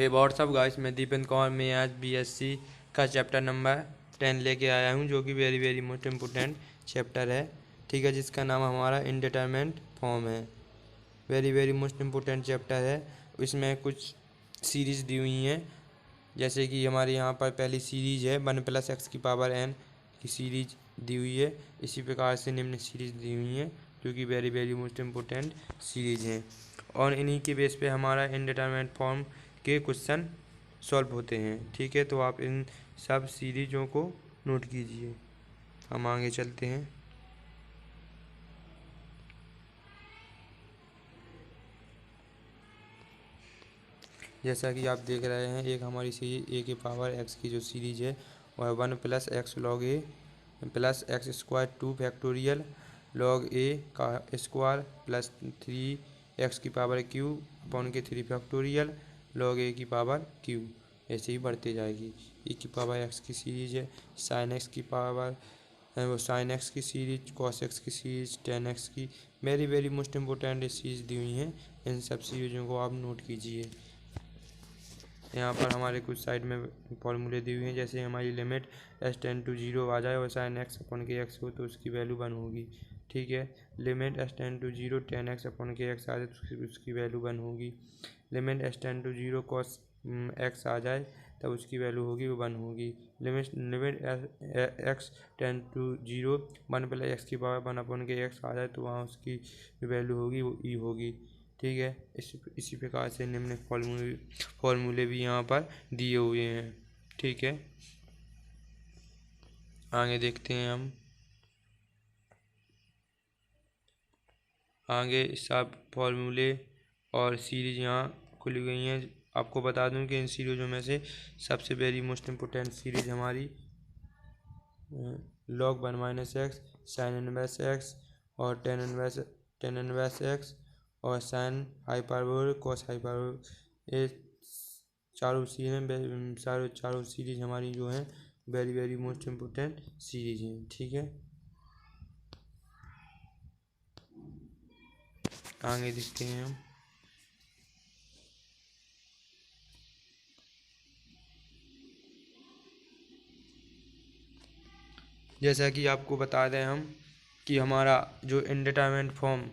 हे WhatsApp guys, मैं दीपेंद्र कुमार में आज बीएससी का चैप्टर नंबर 10 लेके आया हूँ, जो कि very very most important chapter है। ठीक है, जिसका नाम हमारा इनडिटरमिनेट फॉर्म है। Very very most important chapter है। इसमें कुछ सीरीज दी हुई हैं, जैसे कि हमारे यहाँ पर पहली सीरीज है 1+x⁴n की सीरीज दी हुई है। इसी प्रकार से निम्न सीरीज दी हुई हैं, जो कि very very most important series हैं, और इन्हीं के बेस पे हमारा इनडिटरमिनेट फॉर्म के क्वेश्चन सॉल्व होते हैं। ठीक है, तो आप इन सब सीरीजों को नोट कीजिए। हम आगे चलते हैं। जैसा कि आप देख रहे हैं, एक हमारी सीरीज a⁴x की जो सीरीज है वह 1+x log a +x² 2 factorial log a का स्क्वायर प्लस 3x³ अपॉन के 3 फैक्टोरियल log a⁴ ऐसे ही बढ़ते जाएगी। e⁴x की सीरीज है, sin x की पावर वो sin x की सीरीज, cos x की सीरीज, tan x की very very most important series दी हुई हैं। इन सब सीरीजों को आप नोट कीजिए। यहाँ पर हमारे कुछ साइड में फॉर्मूले दी हुई हैं, जैसे हमारी लिमिट s → 0 आ जाए और sin x अपॉन के x हो तो उसकी वैल्यू 1 होगी। ठीक है, limit s → 0 tan x upon के x आ जाए तो उसकी वैल्यू 1 होगी। लिमिट s → 0 cos x आ जाए तब उसकी वैल्यू होगी वो 1 होगी। लिमिट x → 0 1+x⁴ 1 अपॉन के x आ जाए तो वहाँ उसकी वैल्यू होगी वो e होगी। ठीक है, इसी प्रकार से निम्न फॉर्मूले भी यहाँ पर दिए हुए हैं। ठीक है, आगे देखते हैं हम। आगे सब फॉर्मूले और सीरीज यहाँ खुली गई हैं। आपको बता दूं कि इन सीरीजों में से सबसे वेरी मोस्ट इम्पोर्टेंट सीरीज हमारी log 1−x, sin 1x और tan 1x और sin हाइपरबोलिक cos हाइपरबोलिक, ये चारों सीरीज हमारी जो हैं very very most important series हैं। ठीक है, आगे देखते हैं हम। जैसा कि आपको बता दें हम कि हमारा जो इनडिटरमिनेट फॉर्म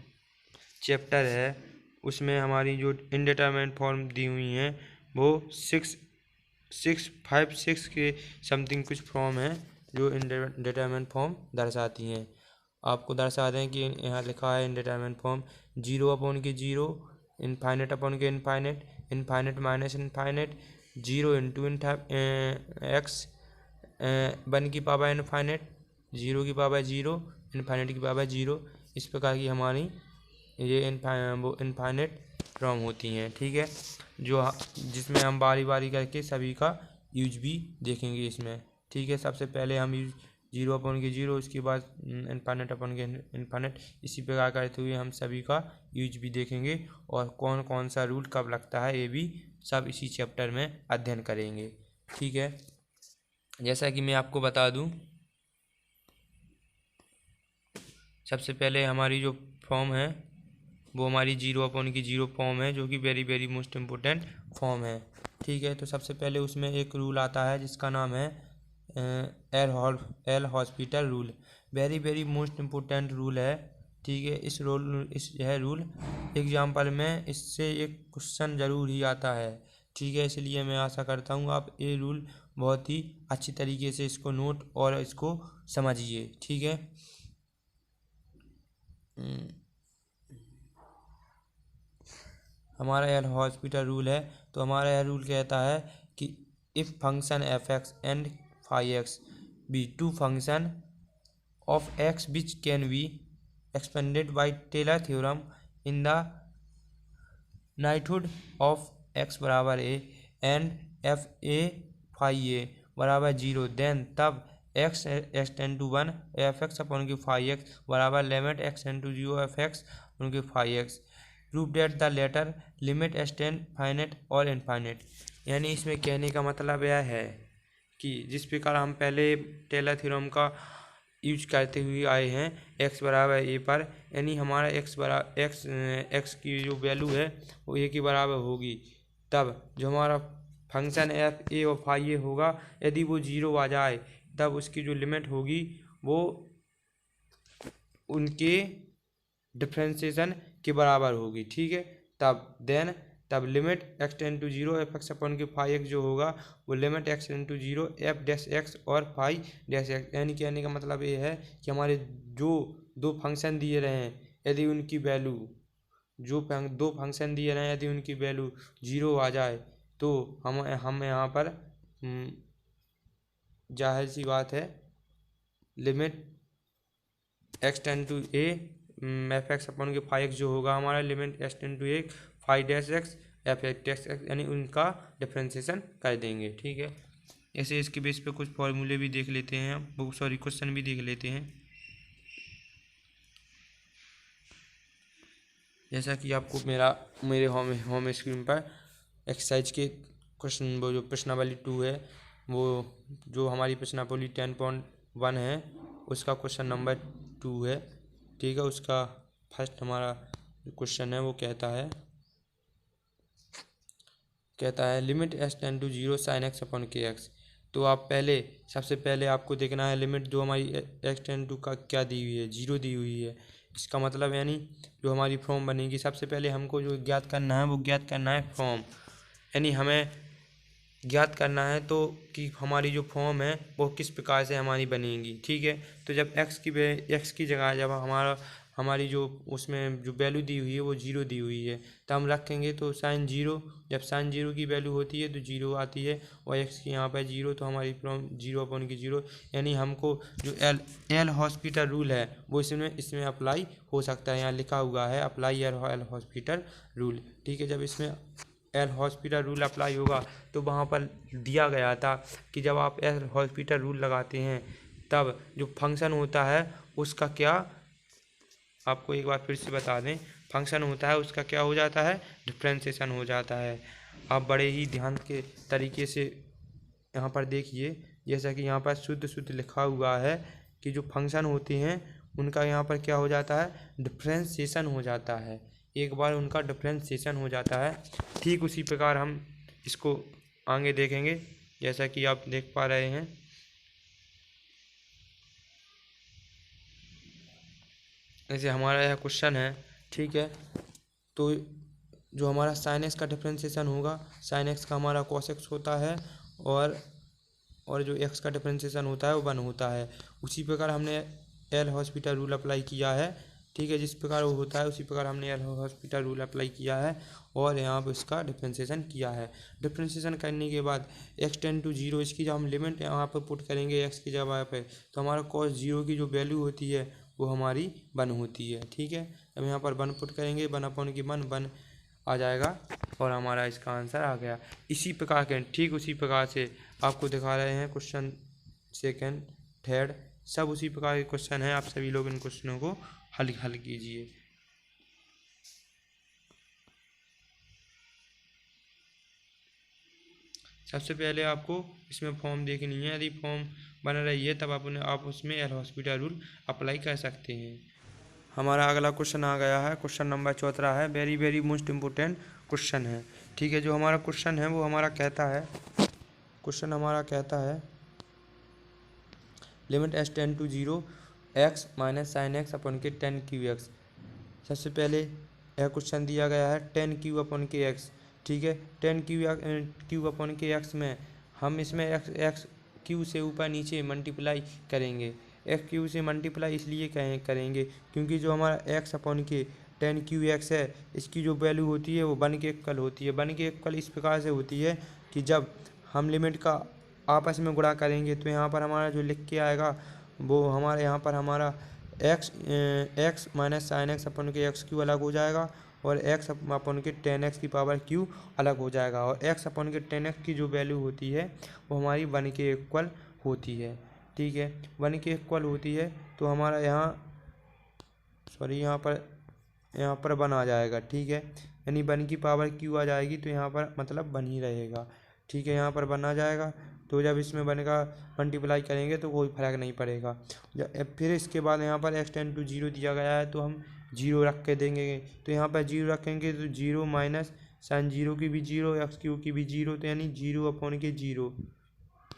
चैप्टर है उसमें हमारी जो इनडिटरमिनेट फॉर्म दी हुई हैं वो 6 के समथिंग कुछ फॉर्म है जो इनडिटरमिनेट फॉर्म दर्शाती हैं। आपको दर्शा दें कि यहाँ लिखा है इनडिटरमिनेट फॉर्म 0/0, इनफाइनेट अपॉन के infinite, infinite minus infinite, 0 × x 1 infinite, 0 infinite 0। इस प्रकार की हमारी ये इनफाइनेट फॉर्म होती हैं। ठीक है, जिसमें हम बारी बारी करके सभी का यूज भी देखेंगे इसमें। ठीक है, सबसे पहले हम यूज 0/0, उसके बाद इनफाइनेट अपॉन के इनफाइनेट, इसी प्रकार करते हुए हम सभी का यूज भी देखेंगे और कौन कौन सा रूल कब लगता है ये भी सब इसी चैप्टर में अध्ययन करेंगे। ठीक है, जैसा कि मैं आपको बता दूं, सबसे पहले हमारी जो फॉर्म है वो हमारी 0/0 फॉर्म है, जो कि very very most important form है। ठीक है, तो सबसे पहले उसमें एक रूल आता है जिसका नाम है L hospital rule. Very very most important rule है। ठीक है, यह रूल एग्जाम्पल में इससे एक क्वेश्चन ज़रूर ही आता है। ठीक है, इसलिए मैं आशा करता हूँ आप ये रूल बहुत ही अच्छी तरीके से इसको नोट और इसको समझिए। ठीक है, हमारा एल हॉस्पिटल रूल है, तो हमारा यह रूल कहता है कि if function f(x) and φ(x) be two function of x which can be expanded by Taylor theorem in the knighthood of x = a and f(a) = 0, then तब x → 1 f(x) अपॉन के φ(x) बराबर limit x → 0 f(x) upon के φ(x). Prove that the latter limit s → finite और infinite. यानी इसमें कहने का मतलब यह है कि जिस प्रकार हम पहले टेलर थ्योरम का यूज करते हुए आए हैं x = a पर, यानी हमारा x की जो वैल्यू है वो a के बराबर होगी। तब जो हमारा फंक्शन एफ ए और फाई ए होगा, यदि वो 0 आ जाए तब उसकी जो लिमिट होगी वो उनके डिफ्रेंसिएशन के बराबर होगी। ठीक है, तब limit x tends to zero f x upon के फाई एक्स जो होगा वो limit x tends to zero f dash x और फाई डैश एक्स, यानी कहने का मतलब ये है कि हमारे जो दो फंक्शन दिए रहे हैं यदि उनकी वैल्यू दो फंक्शन दिए रहे हैं यदि उनकी वैल्यू 0 आ जाए तो हम यहाँ पर जाहिर सी बात है limit x tends to a f x upon के फाई एक्स जो होगा हमारा limit x tends to a phi dash x f x x, यानी उनका डिफ्रेंसिएशन कर देंगे। ठीक है, ऐसे इसके बेस पे कुछ फॉर्मूले भी देख लेते हैं, वो सॉरी क्वेश्चन भी देख लेते हैं। जैसा कि आपको मेरे होम स्क्रीन पर एक्सरसाइज के क्वेश्चन वो जो प्रश्नावली 2 है वो जो हमारी प्रश्नावली 10.1 है उसका क्वेश्चन नंबर 2 है। ठीक है, उसका फर्स्ट हमारा क्वेश्चन है वो कहता है limit s tends to zero sine x upon के एक्स। तो आप सबसे पहले आपको देखना है लिमिट जो हमारी एक्स टेन टू का क्या दी हुई है, 0 दी हुई है। इसका मतलब यानी जो हमारी फॉर्म बनेगी सबसे पहले हमको जो ज्ञात करना है वो ज्ञात करना है फॉर्म, यानी हमें ज्ञात करना है तो कि हमारी जो फॉर्म है वो किस प्रकार से हमारी बनेगी। ठीक है, तो जब एक्स की जगह जब हमारी जो उसमें जो वैल्यू दी हुई है वो 0 दी हुई है तो हम रखेंगे तो साइन 0, जब साइन 0 की वैल्यू होती है तो 0 आती है और एक्स की यहाँ पर 0 तो हमारी फॉर्म 0 अपॉन की 0, यानी हमको जो एल हॉस्पिटल रूल है वो इसमें अप्लाई हो सकता है। यहाँ लिखा हुआ है अप्लाई एल हॉस्पिटल रूल। ठीक है, जब इसमें एल हॉस्पिटल रूल अप्लाई होगा तो वहाँ पर दिया गया था कि जब आप एल हॉस्पिटल रूल लगाते हैं तब जो फंक्शन होता है उसका क्या, आपको एक बार फिर से बता दें, फंक्शन होता है उसका क्या हो जाता है, डिफ्रेंसिएशन हो जाता है। आप बड़े ही ध्यान के तरीके से यहाँ पर देखिए, जैसा कि यहाँ पर शुद्ध लिखा हुआ है कि जो फंक्शन होते हैं उनका यहाँ पर क्या हो जाता है, डिफ्रेंसिएशन हो जाता है। एक बार उनका डिफ्रेंसिएशन हो जाता है, ठीक उसी प्रकार हम इसको आगे देखेंगे जैसा कि आप देख पा रहे हैं। जैसे हमारा यह क्वेश्चन है, ठीक है, तो जो हमारा साइन एक्स का डिफ्रेंसिएशन होगा, साइन एक्स का हमारा कॉस एक्स होता है और जो एक्स का डिफ्रेंसिएशन होता है वो 1 होता है। उसी प्रकार हमने एल हॉस्पिटल रूल अप्लाई किया है। ठीक है, जिस प्रकार वो होता है उसी प्रकार हमने एल हॉस्पिटल रूल अप्लाई किया है और यहाँ पर इसका डिफ्रेंसिएशन किया है। डिफ्रेंसिएशन करने के बाद एक्स टेन टू जीरो इसकी जब हम लिमिट यहाँ पर पुट करेंगे एक्स की जगह पे तो हमारा कॉस 0 की जो वैल्यू होती है वो हमारी 1 होती है। ठीक है, अब यहाँ पर 1 पुट करेंगे, 1 अपॉन की 1 आ जाएगा और हमारा इसका आंसर आ गया। इसी प्रकार के ठीक उसी प्रकार से आपको दिखा रहे हैं क्वेश्चन सेकंड थर्ड सब उसी प्रकार के क्वेश्चन हैं। आप सभी लोग इन क्वेश्चनों को हल कीजिए। सबसे पहले आपको इसमें फॉर्म देखनी है, यदि फॉर्म बन रही है तब आप उसमें एल हॉस्पिटल रूल अप्लाई कर सकते हैं। हमारा अगला क्वेश्चन आ गया है, क्वेश्चन नंबर 14 है, वेरी मोस्ट इम्पोर्टेंट क्वेश्चन है। ठीक है, जो हमारा क्वेश्चन है वो हमारा कहता है limit s tends to zero x minus sine x upon के 10 क्यू एक्स। सबसे पहले यह क्वेश्चन दिया गया है 10 क्यू अपॉन के एक्स। ठीक है, 10 क्यू अपॉन के एक्स में हम इसमें एक्स क्यू से ऊपर नीचे मल्टीप्लाई करेंगे। एक्स क्यू से मल्टीप्लाई इसलिए करेंगे क्योंकि जो हमारा एक्स अपॉन के 10 क्यू एक्स है इसकी जो वैल्यू होती है वो 1 के इक्वल होती है। 1 के इक्वल इस प्रकार से होती है कि जब हम लिमिट का आपस में गुणा करेंगे तो यहाँ पर हमारा जो लिख के आएगा वो हमारे यहाँ पर हमारा x minus sine x upon के एक्स क्यू अलग हो जाएगा और एक्स अपॉन के 10x की पावर क्यू अलग हो जाएगा और एक्स अपॉन के 10x की जो वैल्यू होती है वो हमारी 1 के इक्वल होती है। ठीक है, 1 के इक्वल होती है तो हमारा यहाँ पर 1 आ जाएगा। ठीक है, यानी 1 की पावर क्यू आ जाएगी तो यहाँ पर मतलब 1 ही रहेगा। ठीक है, यहाँ पर 1 आ जाएगा तो जब इसमें 1 का मल्टीप्लाई करेंगे तो कोई फर्क नहीं पड़ेगा। फिर इसके बाद यहाँ पर एक्स टेन टू जीरो दिया गया है तो हम 0 रख के देंगे, तो यहाँ पर 0 रखेंगे तो 0 माइनस साइन जीरो की भी जीरो, एक्स क्यूब की भी जीरो, तो यानी जीरो अपॉन के जीरो।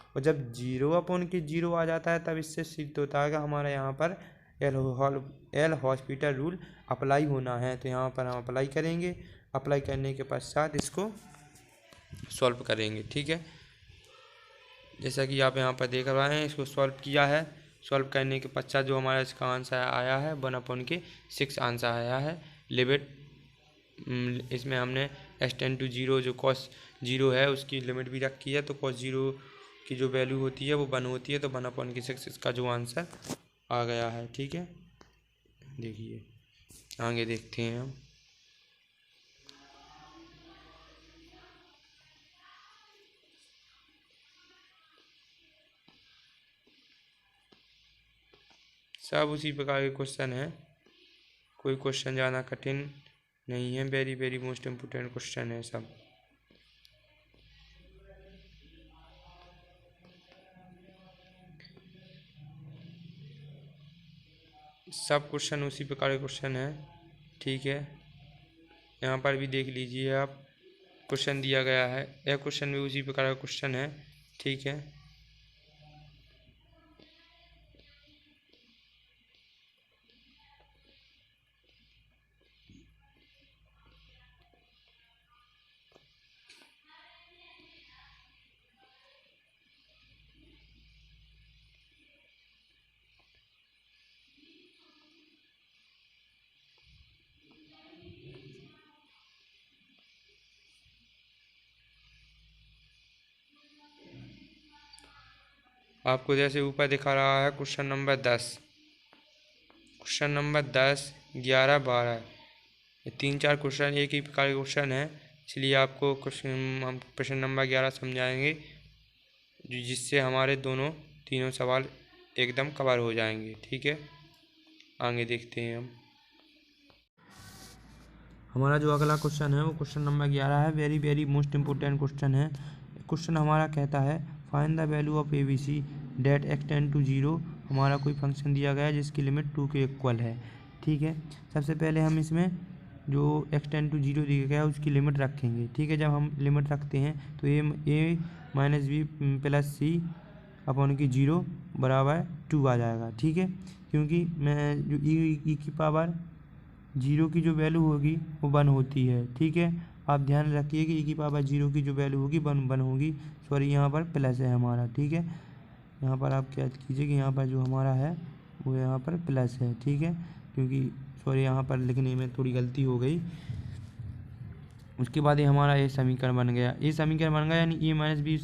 और जब जीरो अपॉन के जीरो आ जाता है तब इससे सिद्ध होता है कि हमारा यहाँ पर एल हॉस्पिटल रूल अप्लाई होना है। तो यहाँ पर हम अप्लाई करेंगे, अप्लाई करने के पश्चात इसको सॉल्व करेंगे। ठीक है, जैसा कि आप यहाँ पर देख रहे हैं, इसको सॉल्व किया है। सॉल्व करने के पश्चात जो हमारा इसका आंसर आया है 1/6 आंसर आया है। लिमिट इसमें हमने x→0 जो cos 0 है उसकी लिमिट भी रखी है, तो cos 0 की जो वैल्यू होती है वो 1 होती है, तो 1/6 इसका जो आंसर आ गया है। ठीक है, देखिए आगे देखते हैं हम। सब उसी प्रकार के क्वेश्चन हैं, कोई क्वेश्चन ज़्यादा कठिन नहीं है, very very most important question है सब। सब क्वेश्चन उसी प्रकार के क्वेश्चन है। ठीक है, यहाँ पर भी देख लीजिए आप, क्वेश्चन दिया गया है, यह क्वेश्चन भी उसी प्रकार का क्वेश्चन है। ठीक है, आपको जैसे ऊपर दिखा रहा है क्वेश्चन नंबर 10, क्वेश्चन नंबर 10, 11, 12, ये 3-4 क्वेश्चन एक ही प्रकार के क्वेश्चन है, इसलिए आपको हम प्रश्न नंबर 11 समझाएंगे, जिससे हमारे तीनों सवाल एकदम कवर हो जाएंगे। ठीक है, आगे देखते हैं हम। हमारा जो अगला क्वेश्चन है वो क्वेश्चन नंबर 11 है, very very most important question है। क्वेश्चन हमारा कहता है find the value of ABC that x→0। हमारा कोई फंक्शन दिया गया है जिसकी लिमिट 2 के इक्वल है। ठीक है, सबसे पहले हम इसमें जो x→0 दिया गया है उसकी लिमिट रखेंगे। ठीक है, जब हम लिमिट रखते हैं तो a - b + c अपॉन की 0 बराबर 2 आ जाएगा। ठीक है, क्योंकि मैं जो e की पावर 0 की जो वैल्यू होगी वो 1 होती है। ठीक है, आप ध्यान रखिए कि e की पावर 0 की जो वैल्यू होगी 1 होगी, सॉरी यहाँ पर प्लस है हमारा। ठीक है, यहाँ पर आप क्या कीजिए कि यहाँ पर जो हमारा है वो यहाँ पर प्लस है। ठीक है, क्योंकि सॉरी यहाँ पर लिखने में थोड़ी गलती हो गई। उसके बाद ये हमारा ये समीकरण बन गया, ये समीकरण बन गया यानी a - b +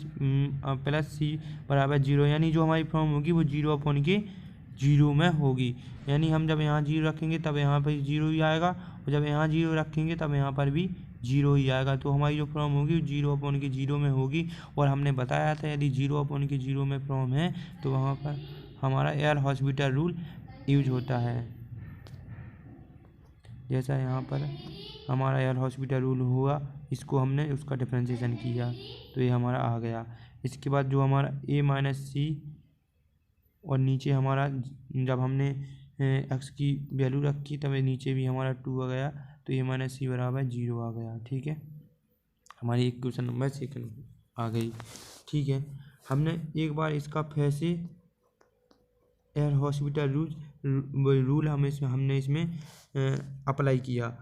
c बराबर 0, यानी जो हमारी फॉर्म होगी वो 0/0 में होगी। यानी हम जब यहाँ 0 रखेंगे तब यहाँ पर 0 ही आएगा, और जब यहाँ 0 रखेंगे तब यहाँ पर भी 0 ही आएगा। तो हमारी जो फॉर्म होगी 0/0 में होगी। और हमने बताया था यदि 0/0 में फॉर्म है तो वहाँ पर हमारा एल हॉस्पिटल रूल यूज होता है। जैसा यहाँ पर हमारा एल हॉस्पिटल रूल हुआ, इसको हमने उसका डिफरेंशिएशन किया तो ये हमारा आ गया। इसके बाद जो हमारा a - c और नीचे हमारा जब हमने x की वैल्यू रखी तब नीचे भी हमारा 2 आ गया, तो a - c बराबर 0 आ गया। ठीक है, हमारी इक्वेशन नंबर 2 आ गई। ठीक है, हमने एक बार इसका फिर से एयर हॉस्पिटल रूल हमने इसमें अप्लाई किया।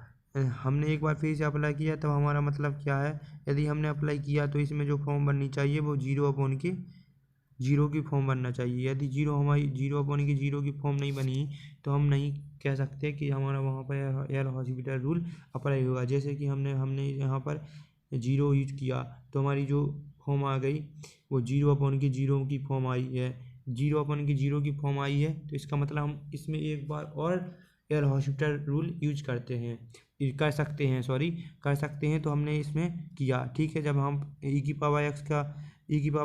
हमने एक बार फिर से अप्लाई किया तब हमारा मतलब क्या है, यदि हमने अप्लाई किया तो इसमें जो फॉर्म बननी चाहिए वो 0/0 की फॉर्म बनना चाहिए। यदि हमारी 0/0 की फॉर्म नहीं बनी तो हम नहीं कह सकते कि हमारा वहाँ पर एयर हॉस्पिटल रूल अप्लाई होगा। जैसे कि हमने यहाँ पर 0 यूज किया तो हमारी जो फॉर्म आ गई वो 0/0 की फॉर्म आई है। 0/0 की फॉर्म आई है तो इसका मतलब हम इसमें एक बार और एयर हॉस्पिटल रूल यूज कर सकते हैं। तो हमने इसमें किया। ठीक है, जब हम e की पावर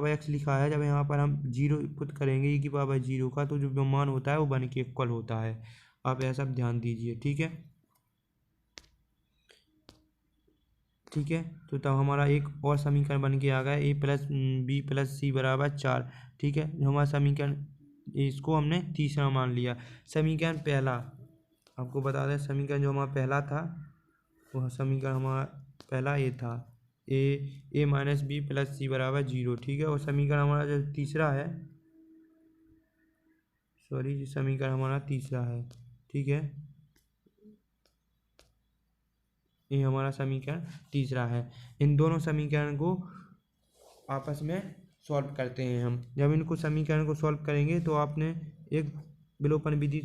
x लिखा है, जब यहाँ पर हम 0 पुट करेंगे e की पावर 0 का तो जो मान होता है वो 1 के इक्वल होता है। आप ऐसा ध्यान दीजिए। ठीक है, तो तब हमारा एक और समीकरण बन के आ गया a + b + c बराबर 4। ठीक है, जो हमारा समीकरण इसको हमने तीसरा मान लिया। समीकरण पहला आपको बता दें, समीकरण जो हमारा पहला था वो समीकरण हमारा पहला ए था, ए माइनस बी प्लस सी बराबर 0, ठीक है। और समीकरण हमारा जो तीसरा है, सॉरी, समीकरण हमारा तीसरा है, ठीक है। ये हमारा समीकरण तीसरा है। इन दोनों समीकरण को आपस में सॉल्व करते हैं हम। जब इनको समीकरण को सॉल्व करेंगे तो आपने एक विलोपन विधि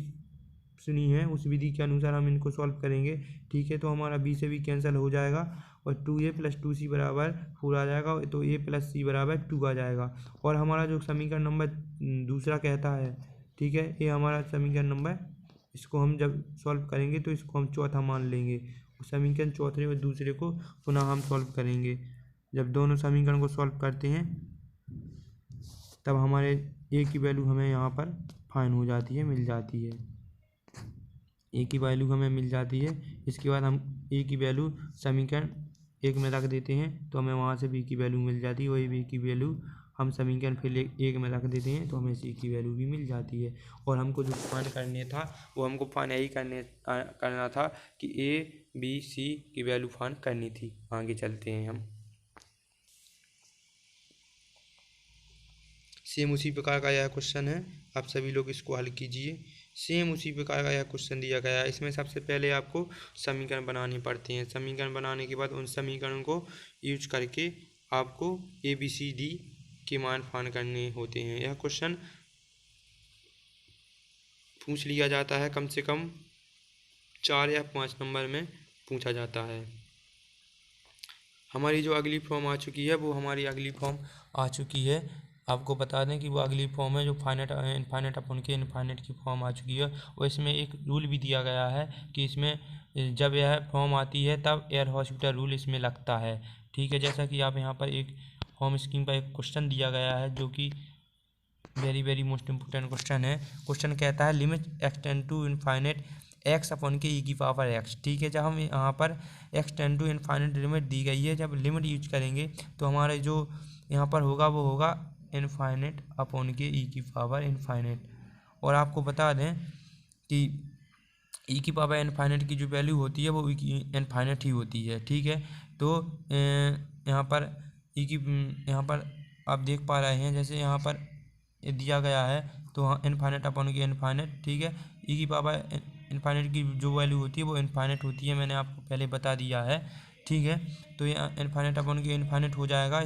सुनी है, उस विधि के अनुसार हम इनको सॉल्व करेंगे, ठीक है। तो हमारा बी से बी कैंसिल हो जाएगा और 2a + 2c बराबर 4 आ जाएगा, तो a + c बराबर 2 आ जाएगा। और हमारा जो समीकरण नंबर दूसरा कहता है, ठीक है, ये हमारा समीकरण नंबर, इसको हम जब सॉल्व करेंगे तो इसको हम चौथा मान लेंगे। समीकरण चौथे और दूसरे को पुनः हम सॉल्व करेंगे। जब दोनों समीकरण को सॉल्व करते हैं तब हमारे ए की वैल्यू हमें यहाँ पर फाइन हो जाती है, मिल जाती है। ए की वैल्यू हमें मिल जाती है। इसके बाद हम ए की वैल्यू समीकरण 1 में रख देते हैं तो हमें वहाँ से बी की वैल्यू मिल जाती है। वही बी की वैल्यू हम समीकरण फिर 1 में रख देते हैं तो हमें सी की वैल्यू भी मिल जाती है। और हमको जो फाइंड करने था वो हमको फाइंड यही करना था कि ए बी सी की वैल्यू फाइंड करनी थी। आगे चलते हैं हम। सेम उसी प्रकार का यह क्वेश्चन है, आप सभी लोग इसको हल कीजिए। सेम उसी प्रकार का यह क्वेश्चन दिया गया है। इसमें सबसे पहले आपको समीकरण बनाने पड़ते हैं। समीकरण बनाने के बाद उन समीकरणों को यूज करके आपको ए बी सी डी के मान फाइंड करने होते हैं। यह क्वेश्चन पूछ लिया जाता है, कम से कम 4 या 5 नंबर में पूछा जाता है। हमारी जो अगली फॉर्म आ चुकी है, वो हमारी अगली फॉर्म आ चुकी है। आपको बता दें कि वो अगली फॉर्म है जो फाइनाइट इनफाइनाइट अपॉन के इनफाइनाइट की फॉर्म आ चुकी है। और इसमें एक रूल भी दिया गया है कि इसमें जब यह फॉर्म आती है तब एयर हॉस्पिटल रूल इसमें लगता है, ठीक है। जैसा कि आप यहाँ पर एक होम स्क्रीन पर एक क्वेश्चन दिया गया है जो कि वेरी मोस्ट इम्पोर्टेंट क्वेश्चन है। क्वेश्चन कहता है limit x tend to infinite x upon के ई की पावर एक्स, ठीक है। जब हम यहाँ पर X tend to infinite limit दी गई है, जब लिमिट यूज करेंगे तो हमारे जो यहाँ पर होगा वो होगा इनफाइनाइट अपॉन के ई की पावर इनफाइनाइट। और आपको बता दें कि ई की पावर इनफाइनाइट की जो वैल्यू होती है वो इनफाइनाइट ही होती है, ठीक है। तो यहाँ पर ई की यहाँ पर आप देख पा रहे हैं, जैसे यहाँ पर दिया गया है तो इनफाइनाइट अपॉन के इनफाइनाइट, ठीक है। ई की पावर इनफाइनाइट की जो वैल्यू होती है वो इनफाइनाइट होती है, मैंने आपको पहले बता दिया है, ठीक है। तो ये इनफाइनाइट अपॉन के इनफाइनाइट हो जाएगा।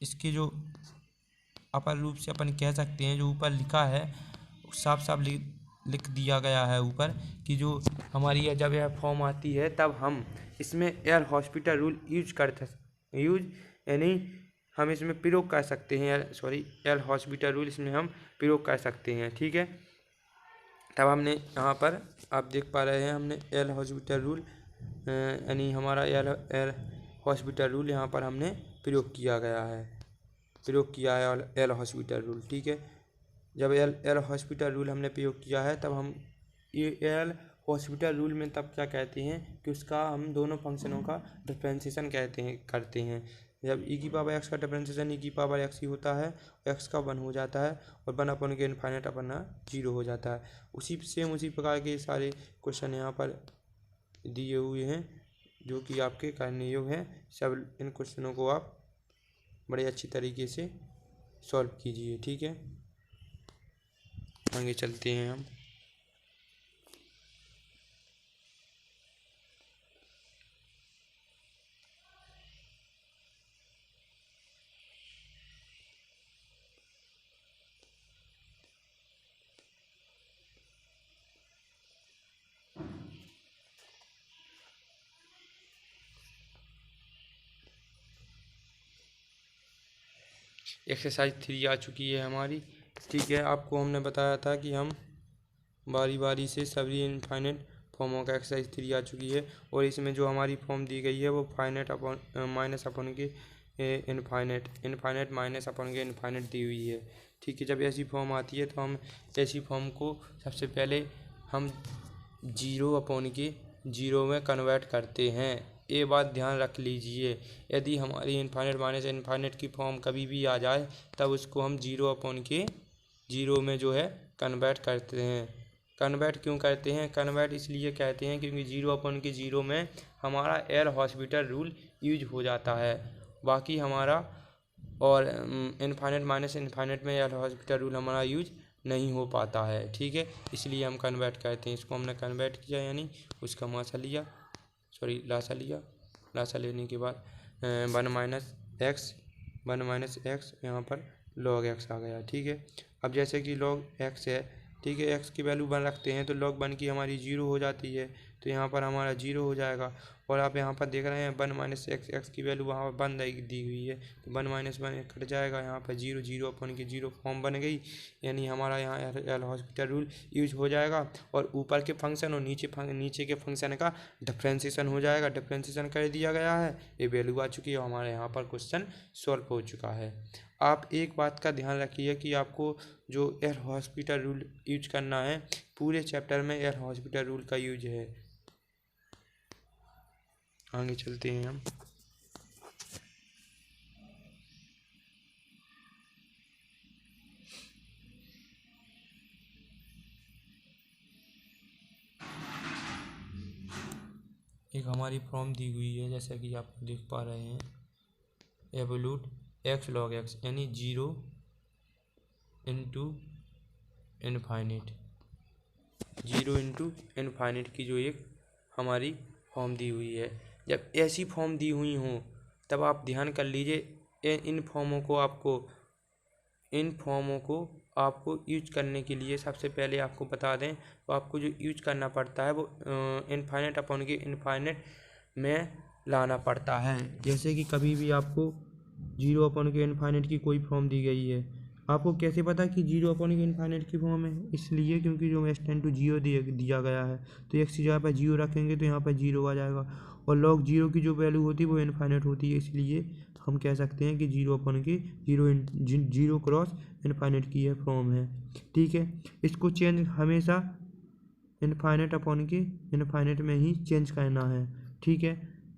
इसके जो अपर रूप से अपन कह सकते हैं, जो ऊपर लिखा है साफ साफ लिख दिया गया है ऊपर कि जो हमारी जब यह फॉर्म आती है तब हम इसमें एयर हॉस्पिटल रूल यानी हम इसमें प्रयोग कर सकते हैं, एयर हॉस्पिटल रूल इसमें हम प्रयोग कर सकते हैं, ठीक है। तब हमने यहाँ पर आप देख पा रहे हैं हमने एयर हॉस्पिटल रूल यानी हमारा एयर हॉस्पिटल रूल यहाँ पर हमने प्रयोग किया है एयर हॉस्पिटल रूल, ठीक है। जब एयर हॉस्पिटल रूल हमने प्रयोग किया है तब हम एयर हॉस्पिटल रूल में तब क्या कहते हैं कि उसका हम दोनों फंक्शनों का डिफरेंशिएशन करते हैं। जब ई की पावर एक्स का डिफरेंशिएशन ई की पावर एक्स ही होता है, एक्स का 1 हो जाता है और 1 अपॉन के इनफाइनाइट अपॉन 0 हो जाता है। उसी प्रकार के सारे क्वेश्चन यहाँ पर दिए हुए हैं जो कि आपके करने योग्य हैं। सब इन क्वेश्चनों को आप बड़े अच्छी तरीके से सॉल्व कीजिए, ठीक है। आगे चलते हैं हम। एक्सरसाइज 3 आ चुकी है हमारी, ठीक है। आपको हमने बताया था कि हम बारी बारी से सभी इनफाइनाइट फॉर्मों का एक्सरसाइज 3 आ चुकी है। और इसमें जो हमारी फॉर्म दी गई है वो फाइनाइट अपॉन माइनस अपॉन के इनफाइनाइट माइनस अपॉन के इनफाइनाइट दी हुई है, ठीक है। जब ऐसी फॉर्म आती है तो हम ऐसी फॉर्म को सबसे पहले हम 0 अपॉन के 0 में कन्वर्ट करते हैं। ये बात ध्यान रख लीजिए, यदि हमारी इनफाइनाइट माइनस इनफाइनाइट की फॉर्म कभी भी आ जाए तब उसको हम 0 अपॉन के 0 में जो है कन्वर्ट कन्वर्ट क्यों करते हैं? कन्वर्ट इसलिए कहते हैं क्योंकि 0/0 में हमारा एल हॉस्पिटल रूल यूज हो जाता है, बाकी हमारा और इनफाइनाइट माइनस इनफाइनाइट में एल हॉस्पिटल रूल हमारा यूज नहीं हो पाता है। ठीक है, इसलिए हम कन्वर्ट करते हैं। इसको हमने कन्वर्ट किया यानी उसका मासा लिया, सॉरी लासा लिया। लासा लेने के बाद 1 - x यहाँ पर log x आ गया। ठीक है, अब जैसे कि log x है, ठीक है, x की वैल्यू 1 रखते हैं तो log 1 की हमारी 0 हो जाती है, तो यहाँ पर हमारा 0 हो जाएगा। और आप यहाँ पर देख रहे हैं 1 - x की वैल्यू वहाँ पर 1 दी हुई है, तो 1 - 1 कट जाएगा, यहाँ पर 0 0/0 फॉर्म बन गई, यानी हमारा यहाँ एल हॉस्पिटल रूल यूज हो जाएगा। और ऊपर के फंक्शन और नीचे के फंक्शन का डिफ्रेंसिएशन हो जाएगा। डिफ्रेंसिएशन कर दिया गया है, ये वैल्यू आ चुकी है, हमारे यहाँ पर क्वेश्चन सॉल्व हो चुका है। आप एक बात का ध्यान रखिए कि आपको जो एल हॉस्पिटल रूल यूज करना है, पूरे चैप्टर में एल हॉस्पिटल रूल का यूज है। आगे चलते हैं हम। एक हमारी फॉर्म दी हुई है, जैसा कि आप देख पा रहे हैं, एब्सोल्यूट x log x यानी 0 × इनफाइनाइट, 0 × इनफाइनाइट की जो एक हमारी फॉर्म दी हुई है। जब ऐसी फॉर्म दी हुई हों तब आप ध्यान कर लीजिए, इन फॉर्मों को आपको यूज करने के लिए सबसे पहले आपको बता दें, तो आपको जो यूज करना पड़ता है वो इनफाइनाइट अपॉन के इनफाइनाइट में लाना पड़ता है। जैसे कि कभी भी आपको 0/के इनफाइनाइट की कोई फॉर्म दी गई है, आपको कैसे पता कि 0/के इनफाइनाइट की फॉर्म है? इसलिए क्योंकि जो x टेंड टू 0 दिया गया है, तो x की जगह पर 0 रखेंगे तो यहाँ पर 0 आ जाएगा, और log 0 की जो वैल्यू होती है वो इनफाइनाइट होती है, इसलिए हम कह सकते हैं कि 0/के 0 क्रॉस इनफाइनाइट की यह फॉर्म है। ठीक है, इसको चेंज हमेशा इनफाइनाइट अपॉन के इनफाइनाइट में ही चेंज करना है। ठीक है,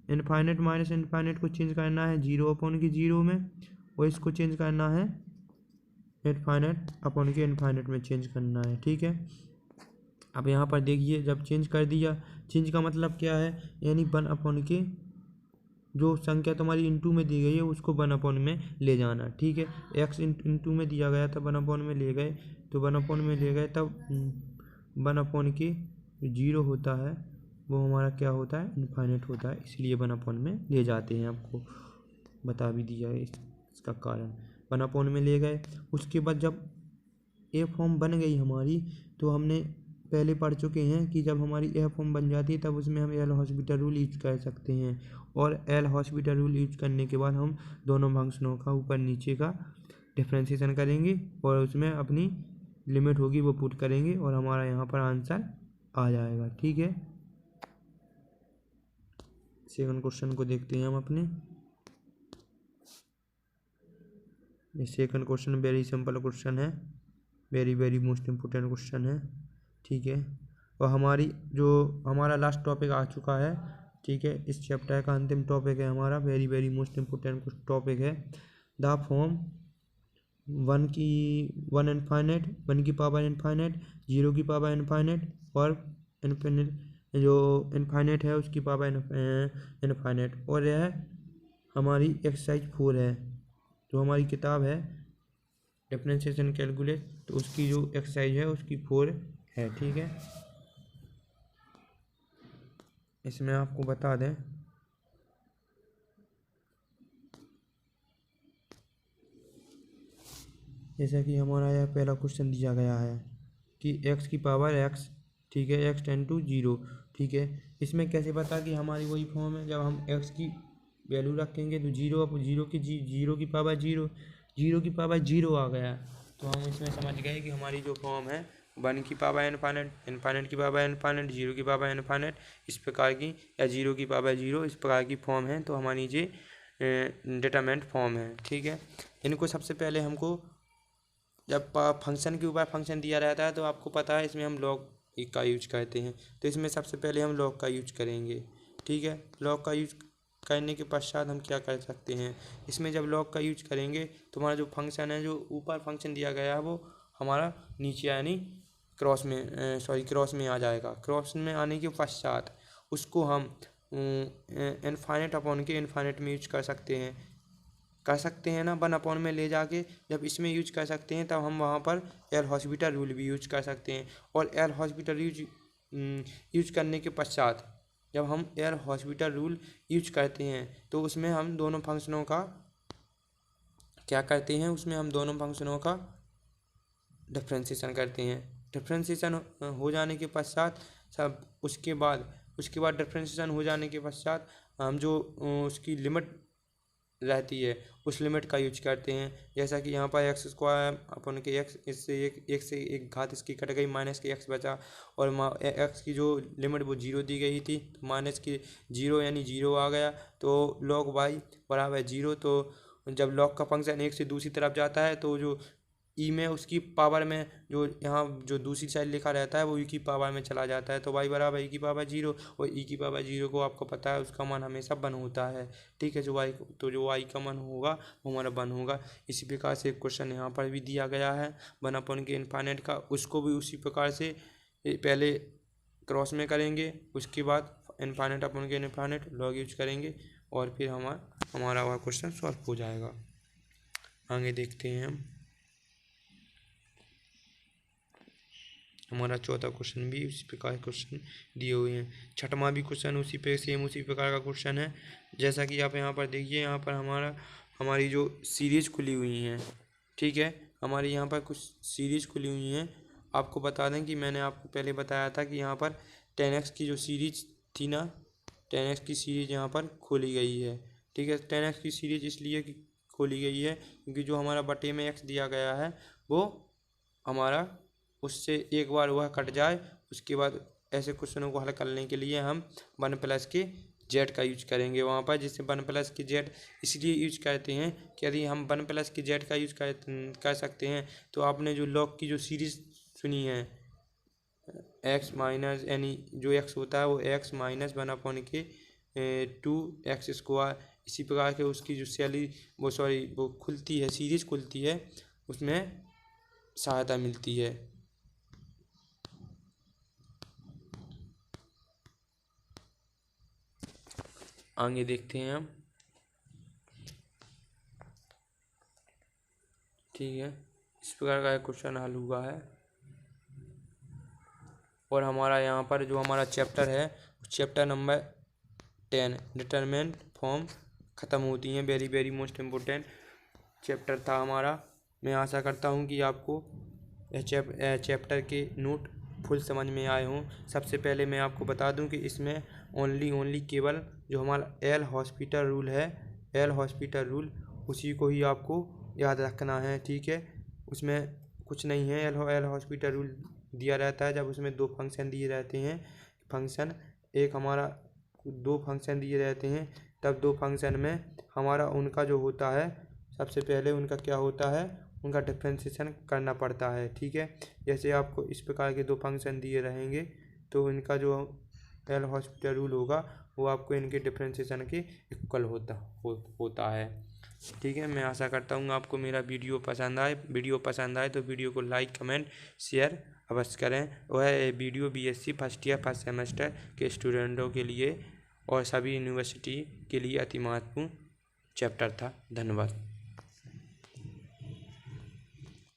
इनफाइनाइट माइनस इनफाइनाइट को चेंज करना है 0/0 में, और इसको चेंज करना है इनफाइनाइट अपॉन के इनफाइनाइट में चेंज करना है। ठीक है, अब यहाँ पर देखिए, जब चेंज कर दिया, चेंज का मतलब क्या है, यानी 1/के जो संख्या तुम्हारी इंटू में दी गई है उसको 1/में ले जाना। ठीक है, x इंटू में दिया गया था, 1/में ले गए, तो 1/में ले गए, तब 1/के 0 होता है वो हमारा क्या होता है, इनफाइनाइट होता है, इसलिए 1/में ले जाते हैं। आपको बता भी दिया है इसका कारण, 1/में ले गए। उसके बाद जब ए फॉर्म बन गई हमारी, तो हमने पहले पढ़ चुके हैं कि जब हमारी ए फॉर्म बन जाती है तब उसमें हम एल हॉस्पिटल रूल यूज कर सकते हैं, और एल हॉस्पिटल रूल यूज करने के बाद हम दोनों फंक्शनों का ऊपर नीचे का डिफ्रेंसिएशन करेंगे और उसमें अपनी लिमिट होगी वो पुट करेंगे और हमारा यहाँ पर आंसर आ जाएगा। ठीक है, सेकंड क्वेश्चन को देखते हैं हम अपने। Second question very simple question है, very very most important question है। ठीक है, और हमारा लास्ट टॉपिक आ चुका है। ठीक है, इस चैप्टर का अंतिम टॉपिक है हमारा, very very most important topic है, द फॉर्म 1 इनफाइनाइट, 1 की पावर इनफाइनाइट, 0 की पावर इनफाइनाइट, और इनफिनिट जो इनफाइनाइट है उसकी पावर इनफाइनाइट। और यह हमारी एक्सरसाइज 4 है, जो हमारी किताब है डिफरेंशिएशन कैलकुलेट, तो उसकी जो एक्सरसाइज है उसकी 4 है। ठीक है, इसमें आपको बता दें, जैसा कि हमारा यह पहला क्वेश्चन दिया गया है कि x की पावर x, ठीक है, x टेंड टू 0। ठीक है, इसमें कैसे पता कि हमारी वही फॉर्म है, जब हम x की वैल्यू रखेंगे तो 0 की पावर 0, 0 की पावर 0 आ गया, तो हम इसमें समझ गए कि हमारी जो फॉर्म है 1 की पावर इनफाइनाइट, इनफाइनाइट की पावर इनफाइनाइट, 0 की पावर इनफाइनाइट, इस प्रकार की, या 0 की पावर 0, इस प्रकार की फॉर्म है, तो हमारी ये डिटरमिनेंट फॉर्म है। ठीक है, इनको सबसे पहले हमको, जब फंक्शन के ऊपर फंक्शन दिया रहता है तो आपको पता है इसमें हम लॉग का यूज करते हैं, तो इसमें सबसे पहले हम लॉग का यूज करेंगे। ठीक है, लॉग का यूज करने के पश्चात हम क्या कर सकते हैं, इसमें जब लॉग का यूज करेंगे तो हमारा जो फंक्शन है, जो ऊपर फंक्शन दिया गया है वो हमारा नीचे यानी क्रॉस में आ जाएगा। क्रॉस में आने के पश्चात उसको हम इनफाइनाइट अपॉन के इनफाइनाइट में यूज कर सकते हैं ना, 1 अपॉन में ले जाके जब इसमें यूज कर सकते हैं तब हम वहाँ पर एल हॉस्पिटल रूल भी यूज कर सकते हैं। और एल हॉस्पिटल यूज करने के पश्चात जब हम एल हॉस्पिटल रूल यूज करते हैं तो उसमें हम दोनों फंक्शनों का क्या करते हैं, उसमें हम दोनों फंक्शनों का डिफ्रेंशिएशन करते हैं। डिफ्रेंशिएशन हो जाने के पश्चात उसके बाद डिफ्रेंशिएशन हो जाने के पश्चात हम जो उसकी लिमिट रहती है उस लिमिट का यूज करते हैं। जैसा कि यहाँ पर एक्स स्क्वायर अपन के एक्स, इससे एक से एक घात इसकी कट गई, माइनस के एक्स बचा और एक्स की जो लिमिट वो 0 दी गई थी, तो माइनस की 0 यानी 0 आ गया। तो log y बराबर 0। तो जब log का फंक्शन एक से दूसरी तरफ जाता है तो जो ई में उसकी पावर में जो यहाँ जो दूसरी साइड लिखा रहता है वो ई की पावर में चला जाता है। तो y बराबर ई की पावर 0 और ई की पावर 0 को आपको पता है उसका मान हमेशा 1 होता है। ठीक है, जो y का मान होगा वो हमारा 1 होगा। इसी प्रकार से एक क्वेश्चन यहाँ पर भी दिया गया है 1 के इनफाइनाइट का, उसको भी उसी प्रकार से पहले क्रॉस में करेंगे, उसके बाद इनफाइनाइट अपन के इनफाइनाइट लॉग यूज करेंगे और फिर हमारा वह क्वेश्चन सॉल्व हो जाएगा। आगे देखते हैं हम। हमारा चौथा क्वेश्चन भी उसी प्रकार क्वेश्चन दिए हुए हैं। छठवां भी क्वेश्चन उसी प्रकार का क्वेश्चन है। जैसा कि आप यहाँ पर देखिए, यहाँ पर हमारी जो सीरीज खुली हुई हैं, ठीक है, हमारी यहाँ पर कुछ सीरीज खुली हुई हैं। आपको बता दें कि मैंने आपको पहले बताया था कि यहाँ पर 10x की जो सीरीज थी ना, 10x की सीरीज यहाँ पर खोली गई है। ठीक है, 10x की सीरीज इसलिए खोली गई है क्योंकि जो हमारा बटे में x दिया गया है वो हमारा उससे एक बार वह कट जाए। उसके बाद ऐसे क्वेश्चनों को हल करने के लिए हम 1 + के z का यूज करेंगे वहाँ पर, जिससे 1 + के z इसलिए यूज करते हैं कि यदि हम 1 + के z का यूज कर सकते हैं तो आपने जो log की जो सीरीज सुनी है x माइनस यानी जो x होता है वो x माइनस 1 के 2x², इसी प्रकार के उसकी जो वो खुलती है, सीरीज खुलती है, उसमें सहायता मिलती है। आगे देखते हैं हम। ठीक है, इस प्रकार का एक क्वेश्चन हल हुआ है और हमारा यहाँ पर जो हमारा चैप्टर है चैप्टर नंबर 10 डिटरमिनेंट फॉर्म ख़त्म होती हैं। Very very most important chapter था हमारा। मैं आशा करता हूँ कि आपको यह चैप्टर के नोट फुल समझ में आए हों। सबसे पहले मैं आपको बता दूं कि इसमें ओनली केवल जो हमारा एल हॉस्पिटल रूल है, एल हॉस्पिटल रूल उसी को ही आपको याद रखना है। ठीक है, उसमें कुछ नहीं है। एल हॉस्पिटल रूल दिया रहता है जब उसमें 2 फंक्शन दिए रहते हैं, फंक्शन एक हमारा 2 फंक्शन दिए रहते हैं, तब 2 फंक्शन में हमारा उनका जो होता है सबसे पहले उनका क्या होता है, उनका डिफ्रेंशिएशन करना पड़ता है। ठीक है, जैसे आपको इस प्रकार के 2 फंक्शन दिए रहेंगे तो इनका जो एल हॉस्पिटल रूल होगा वो आपको इनके डिफ्रेंशिएशन के इक्वल होता है। ठीक है, मैं आशा करता हूँ आपको मेरा वीडियो पसंद आए तो वीडियो को लाइक कमेंट शेयर अवश्य करें। वह video BSc first year first semester के स्टूडेंटों के लिए और सभी यूनिवर्सिटी के लिए अति महत्वपूर्ण चैप्टर था। धन्यवाद।